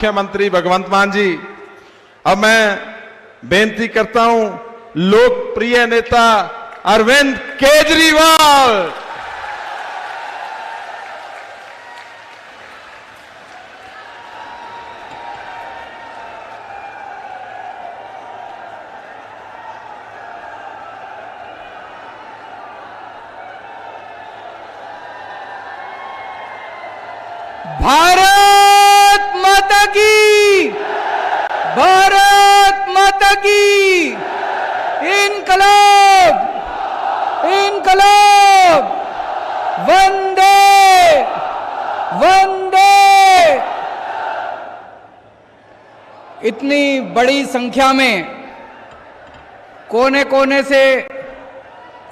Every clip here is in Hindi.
मुख्यमंत्री भगवंत मान जी, अब मैं बेनती करता हूं लोकप्रिय नेता अरविंद केजरीवाल, भारत माता की, भारत माता की, इनकलाब, इनकलाब, वंदे वंदे। इतनी बड़ी संख्या में कोने कोने से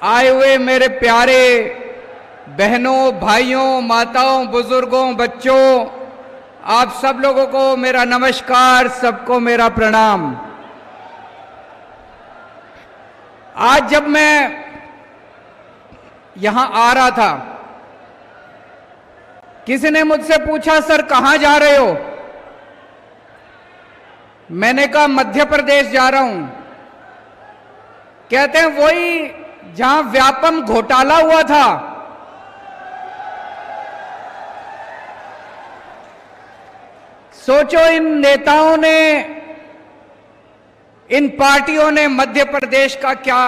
आए हुए मेरे प्यारे बहनों, भाइयों, माताओं, बुजुर्गों, बच्चों, आप सब लोगों को मेरा नमस्कार, सबको मेरा प्रणाम। आज जब मैं यहां आ रहा था, किसी ने मुझसे पूछा, सर कहां जा रहे हो? मैंने कहा मध्य प्रदेश जा रहा हूं। कहते हैं वही जहां व्यापम घोटाला हुआ था। सोचो, इन नेताओं ने, इन पार्टियों ने मध्य प्रदेश का क्या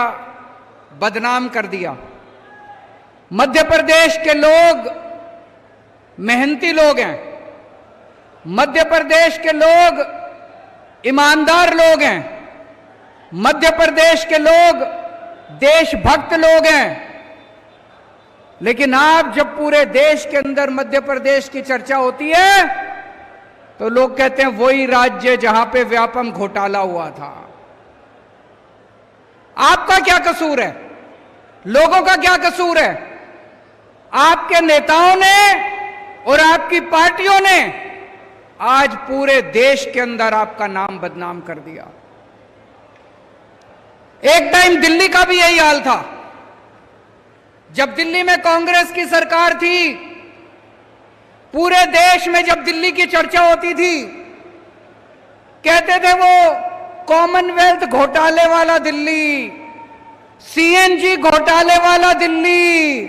बदनाम कर दिया। मध्य प्रदेश के लोग मेहनती लोग हैं, मध्य प्रदेश के लोग ईमानदार लोग हैं, मध्य प्रदेश के लोग देशभक्त लोग हैं। लेकिन आप जब पूरे देश के अंदर मध्य प्रदेश की चर्चा होती है तो लोग कहते हैं वही राज्य जहां पे व्यापम घोटाला हुआ था। आपका क्या कसूर है? लोगों का क्या कसूर है? आपके नेताओं ने और आपकी पार्टियों ने आज पूरे देश के अंदर आपका नाम बदनाम कर दिया। एक टाइम दिल्ली का भी यही हाल था। जब दिल्ली में कांग्रेस की सरकार थी, पूरे देश में जब दिल्ली की चर्चा होती थी, कहते थे वो कॉमनवेल्थ घोटाले वाला दिल्ली, सीएनजी घोटाले वाला दिल्ली,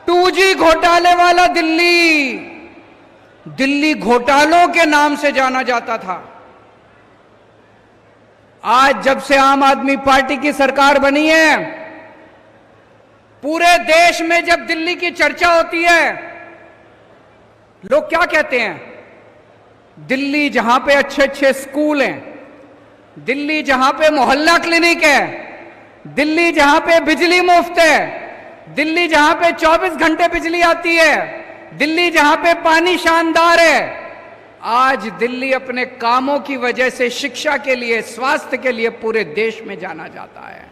2G घोटाले वाला दिल्ली। दिल्ली घोटालों के नाम से जाना जाता था। आज जब से आम आदमी पार्टी की सरकार बनी है, पूरे देश में जब दिल्ली की चर्चा होती है, लोग क्या कहते हैं? दिल्ली जहां पे अच्छे अच्छे स्कूल हैं, दिल्ली जहां पे मोहल्ला क्लिनिक है, दिल्ली जहां पे बिजली मुफ्त है, दिल्ली जहां पे 24 घंटे बिजली आती है, दिल्ली जहां पे पानी शानदार है, आज दिल्ली अपने कामों की वजह से शिक्षा के लिए, स्वास्थ्य के लिए पूरे देश में जाना जाता है।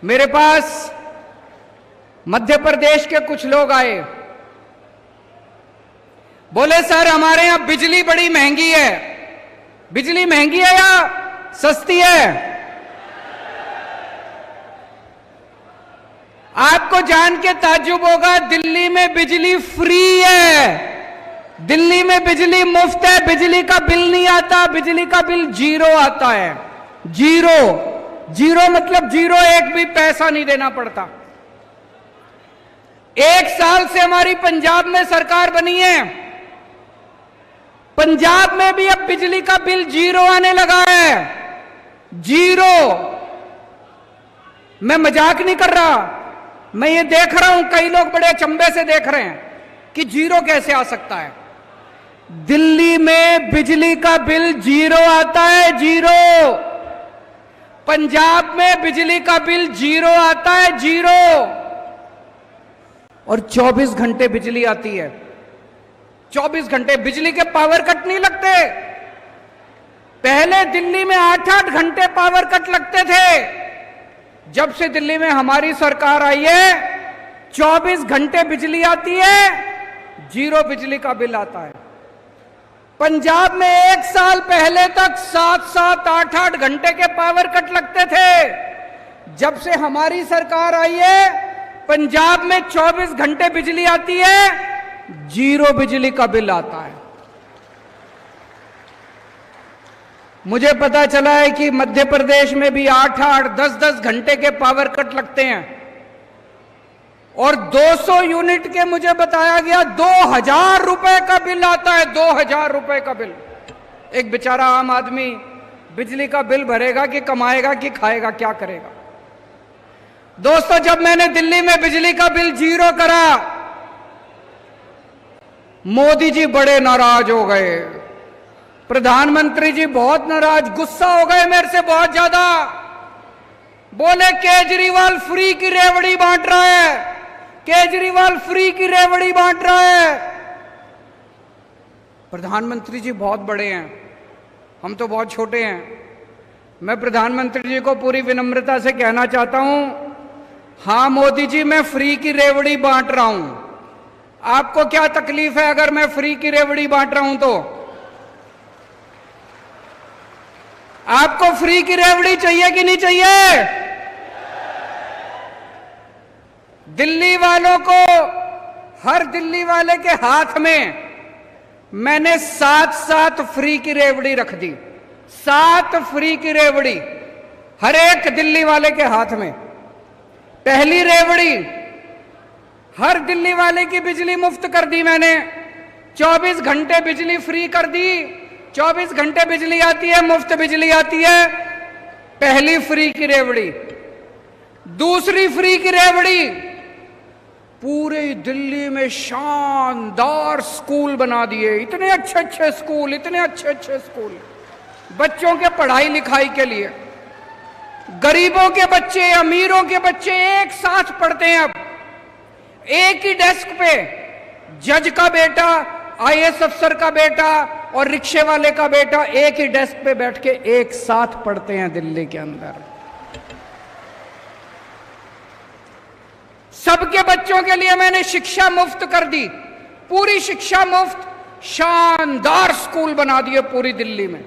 मेरे पास मध्य प्रदेश के कुछ लोग आए, बोले सर हमारे यहां बिजली बड़ी महंगी है। बिजली महंगी है या सस्ती है? आपको जान के ताज्जुब होगा, दिल्ली में बिजली फ्री है, दिल्ली में बिजली मुफ्त है, बिजली का बिल नहीं आता, बिजली का बिल 0 आता है। 0 0 मतलब 0, एक भी पैसा नहीं देना पड़ता। 1 साल से हमारी पंजाब में सरकार बनी है, पंजाब में भी अब बिजली का बिल 0 आने लगा है। 0। मैं मजाक नहीं कर रहा, मैं ये देख रहा हूं, कई लोग बड़े अचंभे से देख रहे हैं कि 0 कैसे आ सकता है। दिल्ली में बिजली का बिल 0 आता है, 0। पंजाब में बिजली का बिल 0 आता है, 0। और 24 घंटे बिजली आती है। 24 घंटे बिजली के पावर कट नहीं लगते। पहले दिल्ली में 8-8 घंटे पावर कट लगते थे। जब से दिल्ली में हमारी सरकार आई है, 24 घंटे बिजली आती है, 0 बिजली का बिल आता है। पंजाब में 1 साल पहले तक 7-7, 8-8 घंटे के पावर कट लगते थे। जब से हमारी सरकार आई है, पंजाब में 24 घंटे बिजली आती है, 0 बिजली का बिल आता है। मुझे पता चला है कि मध्य प्रदेश में भी 8-8, 10-10 घंटे के पावर कट लगते हैं और 200 यूनिट के मुझे बताया गया 2000 रुपए का बिल आता है। 2000 रुपए का बिल। एक बेचारा आम आदमी बिजली का बिल भरेगा कि कमाएगा कि खाएगा, क्या करेगा? दोस्तों, जब मैंने दिल्ली में बिजली का बिल 0 करा, मोदी जी बड़े नाराज हो गए, प्रधानमंत्री जी बहुत नाराज, गुस्सा हो गए मेरे से बहुत ज्यादा। बोले केजरीवाल फ्री की रेवड़ी बांट रहा है, केजरीवाल फ्री की रेवड़ी बांट रहा है। प्रधानमंत्री जी बहुत बड़े हैं, हम तो बहुत छोटे हैं। मैं प्रधानमंत्री जी को पूरी विनम्रता से कहना चाहता हूं, हां मोदी जी, मैं फ्री की रेवड़ी बांट रहा हूं। आपको क्या तकलीफ है अगर मैं फ्री की रेवड़ी बांट रहा हूं तो? आपको फ्री की रेवड़ी चाहिए कि नहीं चाहिए? दिल्ली वालों को, हर दिल्ली वाले के हाथ में मैंने 7 फ्री की रेवड़ी रख दी। 7 फ्री की रेवड़ी हर एक दिल्ली वाले के हाथ में। पहली रेवड़ी, हर दिल्ली वाले की बिजली मुफ्त कर दी मैंने। 24 घंटे बिजली फ्री कर दी। 24 घंटे बिजली आती है, मुफ्त बिजली आती है। पहली फ्री की रेवड़ी। दूसरी फ्री की रेवड़ी, पूरे दिल्ली में शानदार स्कूल बना दिए। इतने अच्छे अच्छे स्कूल, इतने अच्छे अच्छे स्कूल बच्चों के पढ़ाई लिखाई के लिए। गरीबों के बच्चे, अमीरों के बच्चे एक साथ पढ़ते हैं। अब एक ही डेस्क पे जज का बेटा, आईएएस अफसर का बेटा और रिक्शे वाले का बेटा एक ही डेस्क पे बैठ के एक साथ पढ़ते हैं दिल्ली के अंदर। सबके बच्चों के लिए मैंने शिक्षा मुफ्त कर दी, पूरी शिक्षा मुफ्त। शानदार स्कूल बना दिए पूरी दिल्ली में।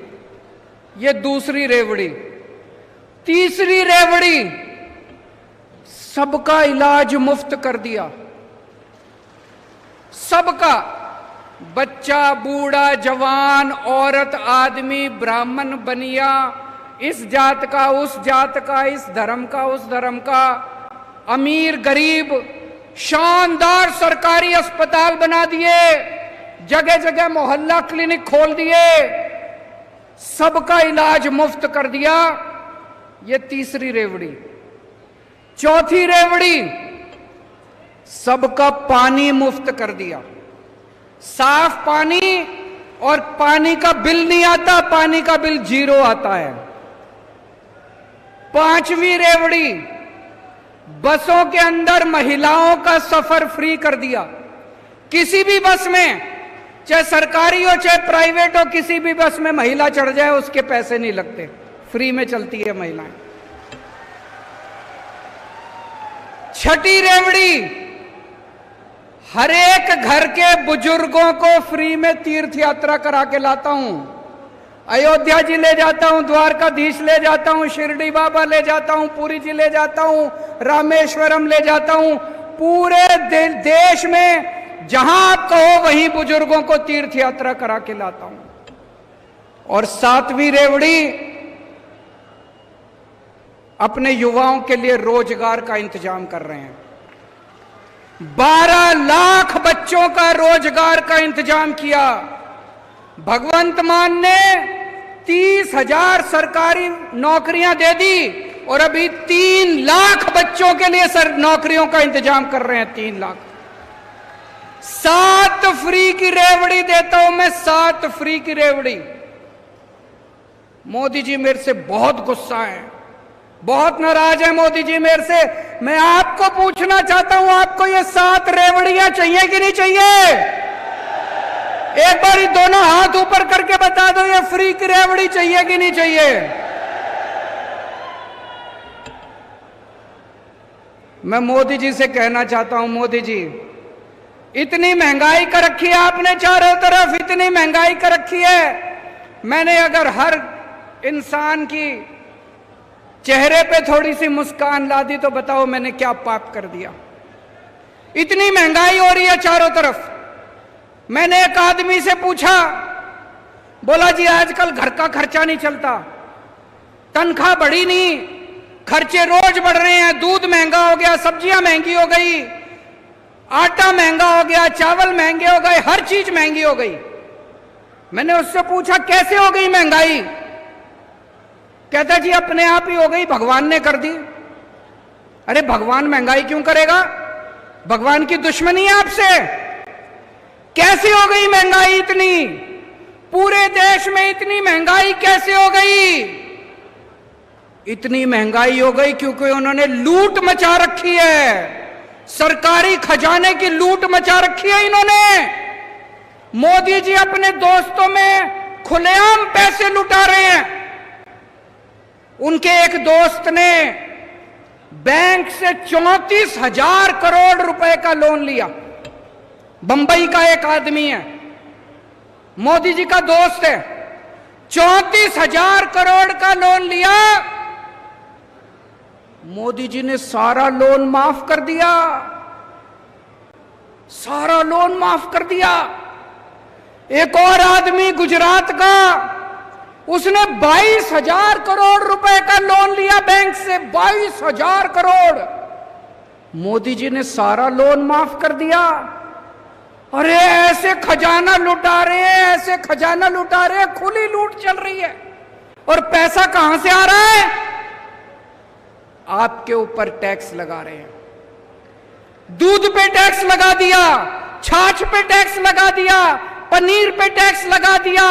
ये दूसरी रेवड़ी। तीसरी रेवड़ी, सबका इलाज मुफ्त कर दिया। सबका, बच्चा, बूढ़ा, जवान, औरत, आदमी, ब्राह्मण, बनिया, इस जात का, उस जात का, इस धर्म का, उस धर्म का, अमीर, गरीब, शानदार सरकारी अस्पताल बना दिए। जगह जगह मोहल्ला क्लिनिक खोल दिए। सबका इलाज मुफ्त कर दिया। ये तीसरी रेवड़ी। चौथी रेवड़ी, सबका पानी मुफ्त कर दिया। साफ पानी, और पानी का बिल नहीं आता, पानी का बिल 0 आता है। पांचवी रेवड़ी, बसों के अंदर महिलाओं का सफर फ्री कर दिया। किसी भी बस में, चाहे सरकारी हो चाहे प्राइवेट हो, किसी भी बस में महिला चढ़ जाए उसके पैसे नहीं लगते, फ्री में चलती है महिलाएं। छठी रेवड़ी, हर एक घर के बुजुर्गों को फ्री में तीर्थ यात्रा करा के लाता हूं। अयोध्या जी ले जाता हूं, द्वारकाधीश ले जाता हूं, शिरडी बाबा ले जाता हूं, पुरी जी ले जाता हूं, रामेश्वरम ले जाता हूं। पूरे देश में जहां आप कहो वहीं बुजुर्गों को तीर्थ यात्रा करा के लाता हूं। और 7वीं रेवड़ी, अपने युवाओं के लिए रोजगार का इंतजाम कर रहे हैं। 12 लाख बच्चों का रोजगार का इंतजाम किया। भगवंत मान ने 30,000 सरकारी नौकरियां दे दी और अभी 3 लाख बच्चों के लिए नौकरियों का इंतजाम कर रहे हैं। 3 लाख। 7 फ्री की रेवड़ी देता हूं मैं, 7 फ्री की रेवड़ी। मोदी जी मेरे से बहुत गुस्सा है, बहुत नाराज है मोदी जी मेरे से। मैं आपको पूछना चाहता हूं, आपको ये 7 रेवड़ियां चाहिए कि नहीं चाहिए? एक बार ही दोनों हाथ ऊपर करके बता दो, ये फ्री की रेवड़ी चाहिए कि नहीं चाहिए? मैं मोदी जी से कहना चाहता हूं, मोदी जी, इतनी महंगाई कर रखी है आपने चारों तरफ, इतनी महंगाई कर रखी है। मैंने अगर हर इंसान की चेहरे पे थोड़ी सी मुस्कान ला दी तो बताओ मैंने क्या पाप कर दिया? इतनी महंगाई हो रही है चारों तरफ। मैंने एक आदमी से पूछा, बोला जी आजकल घर का खर्चा नहीं चलता, तनख्वाह बढ़ी नहीं, खर्चे रोज बढ़ रहे हैं, दूध महंगा हो गया, सब्जियां महंगी हो गई, आटा महंगा हो गया, चावल महंगे हो गए, हर चीज महंगी हो गई। मैंने उससे पूछा कैसे हो गई महंगाई? कहता जी अपने आप ही हो गई, भगवान ने कर दी। अरे भगवान महंगाई क्यों करेगा? भगवान की दुश्मनी है आपसे? कैसे हो गई महंगाई इतनी? पूरे देश में इतनी महंगाई कैसे हो गई? इतनी महंगाई हो गई क्योंकि उन्होंने लूट मचा रखी है, सरकारी खजाने की लूट मचा रखी है इन्होंने। मोदी जी अपने दोस्तों में खुलेआम पैसे लुटा रहे हैं। उनके एक दोस्त ने बैंक से 34,000 करोड़ रुपए का लोन लिया। बंबई का एक आदमी है, मोदी जी का दोस्त है, 34,000 करोड़ का लोन लिया। मोदी जी ने सारा लोन माफ कर दिया, सारा लोन माफ कर दिया। एक और आदमी गुजरात का, उसने 22,000 करोड़ रुपए का लोन लिया बैंक से, 22,000 करोड़। मोदी जी ने सारा लोन माफ कर दिया। अरे ऐसे खजाना लुटा रहे हैं, ऐसे खजाना लुटा रहे हैं, खुली लूट चल रही है। और पैसा कहां से आ रहा है? आपके ऊपर टैक्स लगा रहे हैं। दूध पे टैक्स लगा दिया, छाछ पे टैक्स लगा दिया, पनीर पे टैक्स लगा दिया,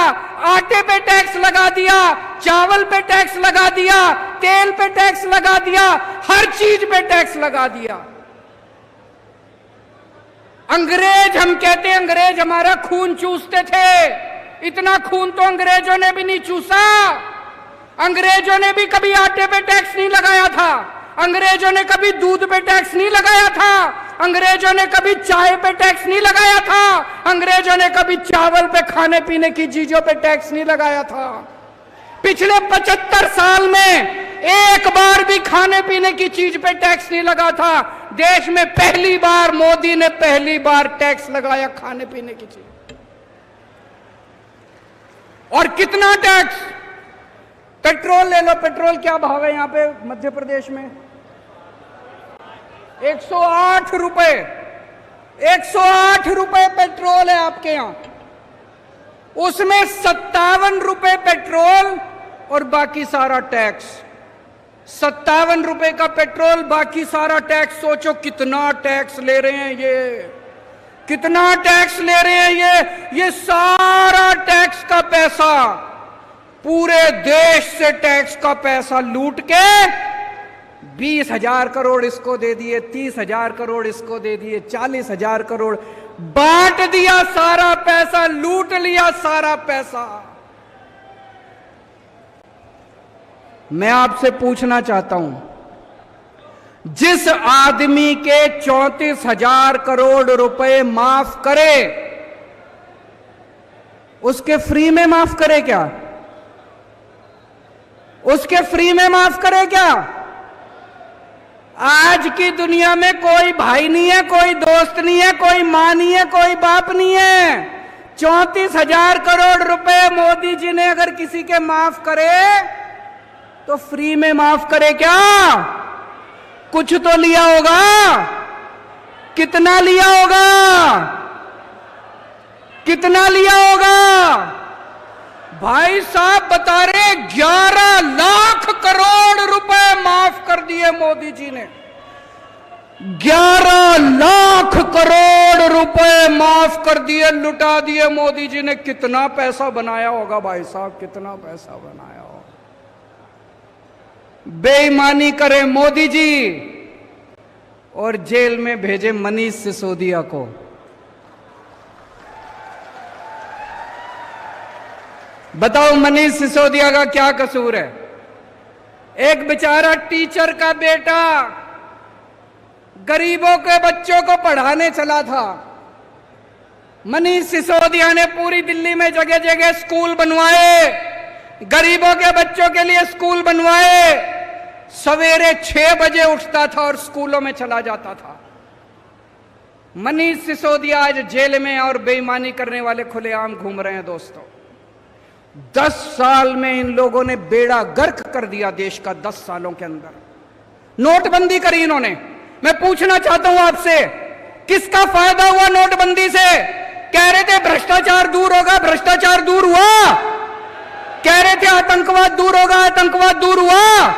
आटे पे टैक्स लगा दिया, चावल पे टैक्स लगा दिया, तेल पे टैक्स लगा दिया, हर चीज पे टैक्स लगा दिया। अंग्रेज, हम कहते हैं अंग्रेज हमारा खून चूसते थे, इतना खून तो अंग्रेजों ने भी नहीं चूसा। अंग्रेजों ने भी कभी आटे पे टैक्स नहीं लगाया था, अंग्रेजों ने कभी दूध पे टैक्स नहीं लगाया था, अंग्रेजों ने कभी चाय पे टैक्स नहीं लगाया था, अंग्रेजों ने कभी चावल पे, खाने पीने की चीजों पे टैक्स नहीं लगाया था। पिछले 75 साल में एक बार भी खाने पीने की चीज पे टैक्स नहीं लगा था। देश में पहली बार मोदी ने पहली बार टैक्स लगाया खाने पीने की चीज। और कितना टैक्स? पेट्रोल ले लो, पेट्रोल क्या भाव है यहां पे मध्य प्रदेश में? 108 रुपए, 108 रुपए पेट्रोल है आपके यहां। उसमें 57 रुपए पेट्रोल और बाकी सारा टैक्स। 57 रुपए का पेट्रोल, बाकी सारा टैक्स। सोचो कितना टैक्स ले रहे हैं ये, कितना टैक्स ले रहे हैं ये सारा टैक्स का पैसा, पूरे देश से टैक्स का पैसा लूट के 20,000 करोड़ इसको दे दिए, 30,000 करोड़ इसको दे दिए, 40,000 करोड़ बांट दिया, सारा पैसा लूट लिया, सारा पैसा। मैं आपसे पूछना चाहता हूं, जिस आदमी के 34,000 करोड़ रुपए माफ करे, उसके फ्री में माफ करे क्या? उसके फ्री में माफ करे क्या? आज की दुनिया में कोई भाई नहीं है, कोई दोस्त नहीं है, कोई मां नहीं है, कोई बाप नहीं है। 34,000 करोड़ रुपए मोदी जी ने अगर किसी के माफ करे तो फ्री में माफ करे क्या? कुछ तो लिया होगा। कितना लिया होगा? कितना लिया होगा? भाई साहब बता रहे 11 लाख करोड़ रुपए माफ कर दिए मोदी जी ने। 11 लाख करोड़ रुपए माफ कर दिए, लुटा दिए मोदी जी ने। कितना पैसा बनाया होगा भाई साहब, कितना पैसा बनाया होगा। बेईमानी करे मोदी जी और जेल में भेजे मनीष सिसोदिया को। बताओ मनीष सिसोदिया का क्या कसूर है? एक बेचारा टीचर का बेटा गरीबों के बच्चों को पढ़ाने चला था। मनीष सिसोदिया ने पूरी दिल्ली में जगह जगह स्कूल बनवाए, गरीबों के बच्चों के लिए स्कूल बनवाए। सवेरे 6 बजे उठता था और स्कूलों में चला जाता था। मनीष सिसोदिया आज जेल में और बेईमानी करने वाले खुलेआम घूम रहे हैं दोस्तों। 10 साल में इन लोगों ने बेड़ा गर्क कर दिया देश का। 10 सालों के अंदर नोटबंदी करी इन्होंने। मैं पूछना चाहता हूं आपसे, किसका फायदा हुआ नोटबंदी से? कह रहे थे भ्रष्टाचार दूर होगा, भ्रष्टाचार दूर हुआ। कह रहे थे आतंकवाद दूर होगा, आतंकवाद दूर हुआ।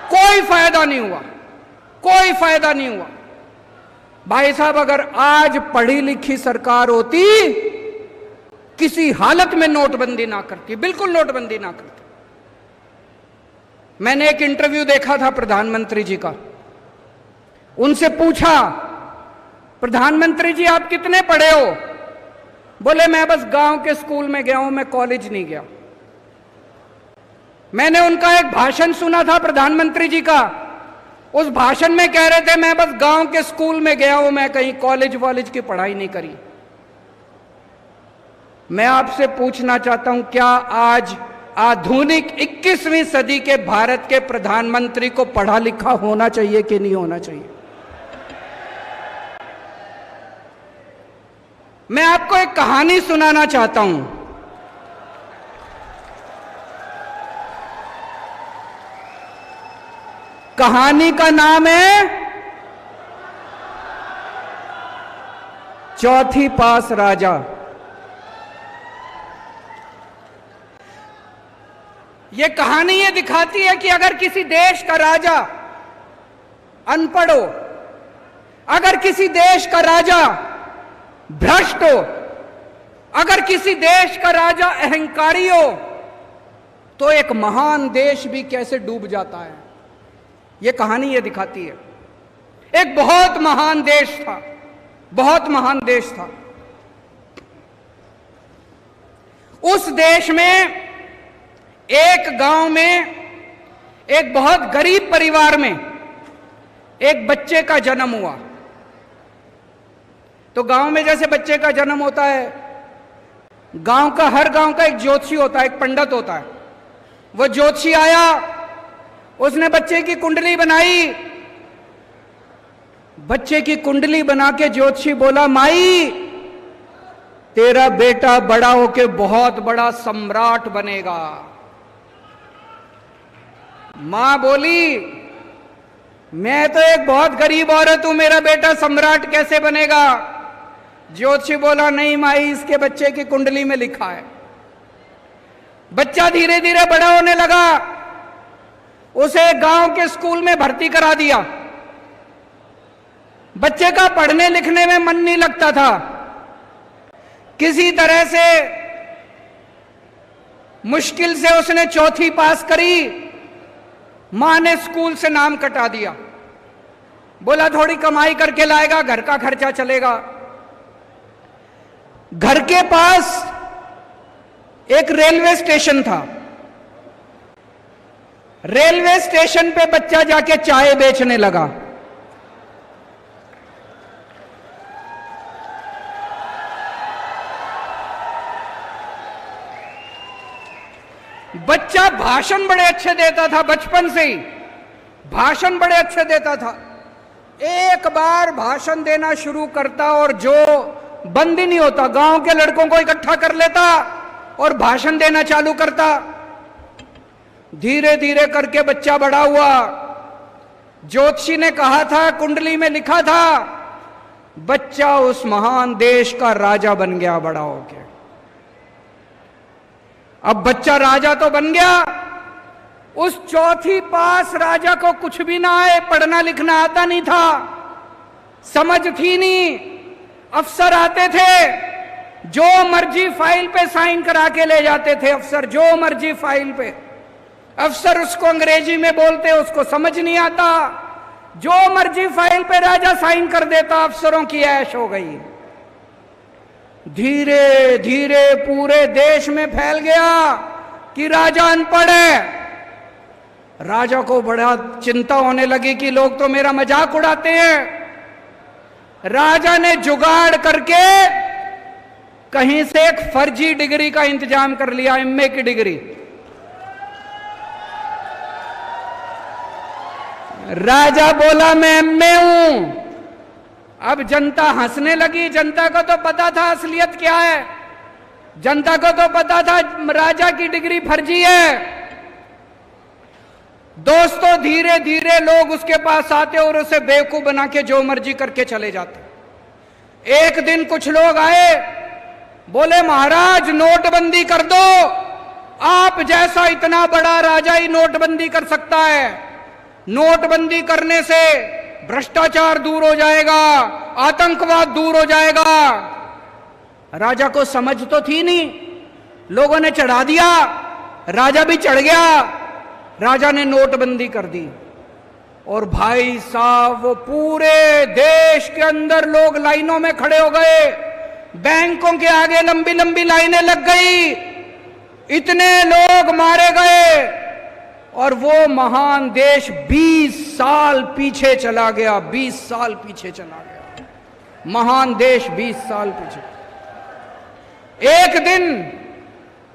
कोई फायदा नहीं हुआ, कोई फायदा नहीं हुआ। भाई साहब, अगर आज पढ़ी लिखी सरकार होती, किसी हालत में नोटबंदी ना करती, बिल्कुल नोटबंदी ना करती। मैंने एक इंटरव्यू देखा था प्रधानमंत्री जी का। उनसे पूछा, प्रधानमंत्री जी आप कितने पढ़े हो? बोले मैं बस गांव के स्कूल में गया हूं, मैं कॉलेज नहीं गया। मैंने उनका एक भाषण सुना था प्रधानमंत्री जी का। उस भाषण में कह रहे थे मैं बस गांव के स्कूल में गया हूं, मैं कहीं कॉलेज वॉलेज की पढ़ाई नहीं करी। मैं आपसे पूछना चाहता हूं, क्या आज आधुनिक 21वीं सदी के भारत के प्रधानमंत्री को पढ़ा लिखा होना चाहिए कि नहीं होना चाहिए? मैं आपको एक कहानी सुनाना चाहता हूं। कहानी का नाम है चौथी पास राजा। यह कहानी ये दिखाती है कि अगर किसी देश का राजा अनपढ़ हो, अगर किसी देश का राजा भ्रष्ट हो, अगर किसी देश का राजा अहंकारी हो, तो एक महान देश भी कैसे डूब जाता है। यह कहानी ये दिखाती है। एक बहुत महान देश था, बहुत महान देश था। उस देश में एक गांव में एक बहुत गरीब परिवार में एक बच्चे का जन्म हुआ। तो गांव में जैसे बच्चे का जन्म होता है, हर गांव का एक ज्योतिषी होता है, एक पंडित होता है। वो ज्योतिषी आया, उसने बच्चे की कुंडली बनाई। बच्चे की कुंडली बना के ज्योतिषी बोला, माई तेरा बेटा बड़ा होके बहुत बड़ा सम्राट बनेगा। मां बोली, मैं तो एक बहुत गरीब औरत हूं, मेरा बेटा सम्राट कैसे बनेगा? ज्योतिषी बोला, नहीं माई, इसके बच्चे की कुंडली में लिखा है। बच्चा धीरे धीरे बड़ा होने लगा। उसे गांव के स्कूल में भर्ती करा दिया। बच्चे का पढ़ने लिखने में मन नहीं लगता था। किसी तरह से मुश्किल से उसने चौथी पास करी। मां ने स्कूल से नाम कटा दिया। बोला थोड़ी कमाई करके लाएगा, घर का खर्चा चलेगा। घर के पास एक रेलवे स्टेशन था। रेलवे स्टेशन पे बच्चा जाके चाय बेचने लगा। बच्चा भाषण बड़े अच्छे देता था, बचपन से ही भाषण बड़े अच्छे देता था। एक बार भाषण देना शुरू करता और जो बंद ही नहीं होता, गांव के लड़कों को इकट्ठा कर लेता और भाषण देना चालू करता। धीरे धीरे करके बच्चा बड़ा हुआ। ज्योतिषी ने कहा था, कुंडली में लिखा था, बच्चा उस महान देश का राजा बन गया बड़ा होके। अब बच्चा राजा तो बन गया, उस चौथी पास राजा को कुछ भी ना आए, पढ़ना लिखना आता नहीं था, समझ थी नहीं। अफसर आते थे, जो मर्जी फाइल पे साइन करा के ले जाते थे अफसर, जो मर्जी फाइल पे। अफसर उसको अंग्रेजी में बोलते, उसको समझ नहीं आता। जो मर्जी फाइल पे राजा साइन कर देता, अफसरों की ऐश हो गई। धीरे धीरे पूरे देश में फैल गया कि राजा अनपढ़ है। राजा को बड़ा चिंता होने लगी कि लोग तो मेरा मजाक उड़ाते हैं। राजा ने जुगाड़ करके कहीं से एक फर्जी डिग्री का इंतजाम कर लिया, एमए की डिग्री। राजा बोला मैं एमए हूं। अब जनता हंसने लगी। जनता को तो पता था असलियत क्या है। जनता को तो पता था राजा की डिग्री फर्जी है। दोस्तों, धीरे धीरे लोग उसके पास आते और उसे बेवकूफ बना के जो मर्जी करके चले जाते। एक दिन कुछ लोग आए, बोले महाराज नोटबंदी कर दो, आप जैसा इतना बड़ा राजा ही नोटबंदी कर सकता है। नोटबंदी करने से भ्रष्टाचार दूर हो जाएगा, आतंकवाद दूर हो जाएगा। राजा को समझ तो थी नहीं, लोगों ने चढ़ा दिया, राजा भी चढ़ गया, राजा ने नोटबंदी कर दी। और भाई साहब, वो पूरे देश के अंदर लोग लाइनों में खड़े हो गए, बैंकों के आगे लंबी लंबी लाइनें लग गई, इतने लोग मारे गए और वो महान देश 20 साल पीछे चला गया। 20 साल पीछे चला गया महान देश, 20 साल पीछे। एक दिन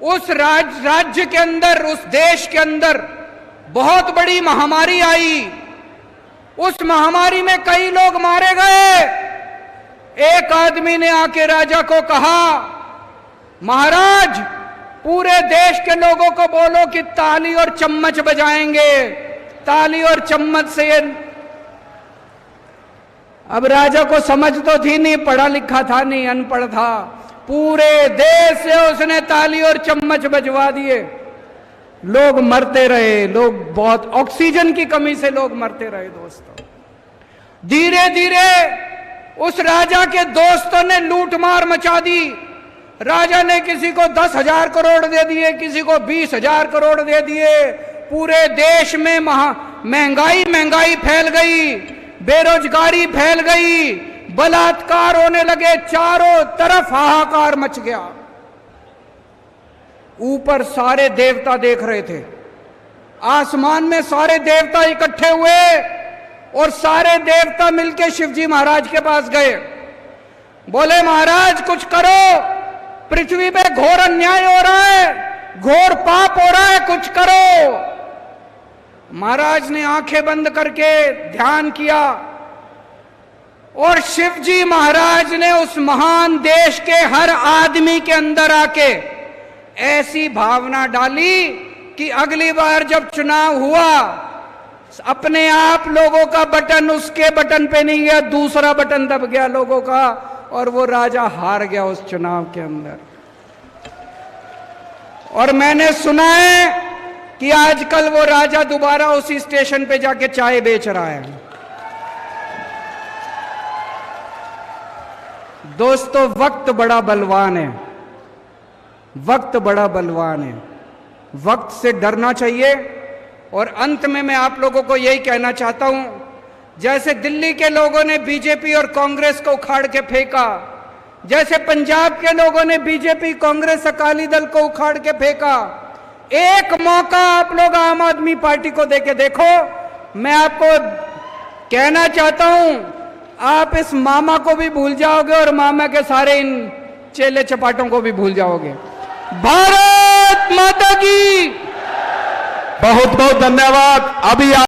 उस राज्य के अंदर, उस देश के अंदर बहुत बड़ी महामारी आई। उस महामारी में कई लोग मारे गए। एक आदमी ने आके राजा को कहा, महाराज पूरे देश के लोगों को बोलो कि ताली और चम्मच बजाएंगे, ताली और चम्मच से। अब राजा को समझ तो थी नहीं, पढ़ा लिखा था नहीं, अनपढ़ था। पूरे देश से उसने ताली और चम्मच बजवा दिए। लोग मरते रहे, लोग बहुत ऑक्सीजन की कमी से लोग मरते रहे। दोस्तों, धीरे धीरे उस राजा के दोस्तों ने लूटमार मचा दी। राजा ने किसी को 10,000 करोड़ दे दिए, किसी को 20,000 करोड़ दे दिए। पूरे देश में महंगाई फैल गई, बेरोजगारी फैल गई, बलात्कार होने लगे, चारों तरफ हाहाकार मच गया। ऊपर सारे देवता देख रहे थे, आसमान में सारे देवता इकट्ठे हुए और सारे देवता मिलके शिवजी महाराज के पास गए। बोले महाराज कुछ करो, पृथ्वी पे घोर अन्याय हो रहा है, घोर पाप हो रहा है, कुछ करो। महाराज ने आंखें बंद करके ध्यान किया और शिवजी महाराज ने उस महान देश के हर आदमी के अंदर आके ऐसी भावना डाली कि अगली बार जब चुनाव हुआ, अपने आप लोगों का बटन उसके बटन पे नहीं गया, दूसरा बटन दब गया लोगों का, और वो राजा हार गया उस चुनाव के अंदर। और मैंने सुना है कि आजकल वो राजा दोबारा उसी स्टेशन पे जाके चाय बेच रहा है। दोस्तों, वक्त बड़ा बलवान है, वक्त बड़ा बलवान है, वक्त से डरना चाहिए। और अंत में मैं आप लोगों को यही कहना चाहता हूं, जैसे दिल्ली के लोगों ने बीजेपी और कांग्रेस को उखाड़ के फेंका, जैसे पंजाब के लोगों ने बीजेपी, कांग्रेस, अकाली दल को उखाड़ के फेंका, एक मौका आप लोग आम आदमी पार्टी को देके देखो। मैं आपको कहना चाहता हूं, आप इस मामा को भी भूल जाओगे और मामा के सारे इन चेले चपाटों को भी भूल जाओगे। भारत माता की बहुत बहुत धन्यवाद। अभी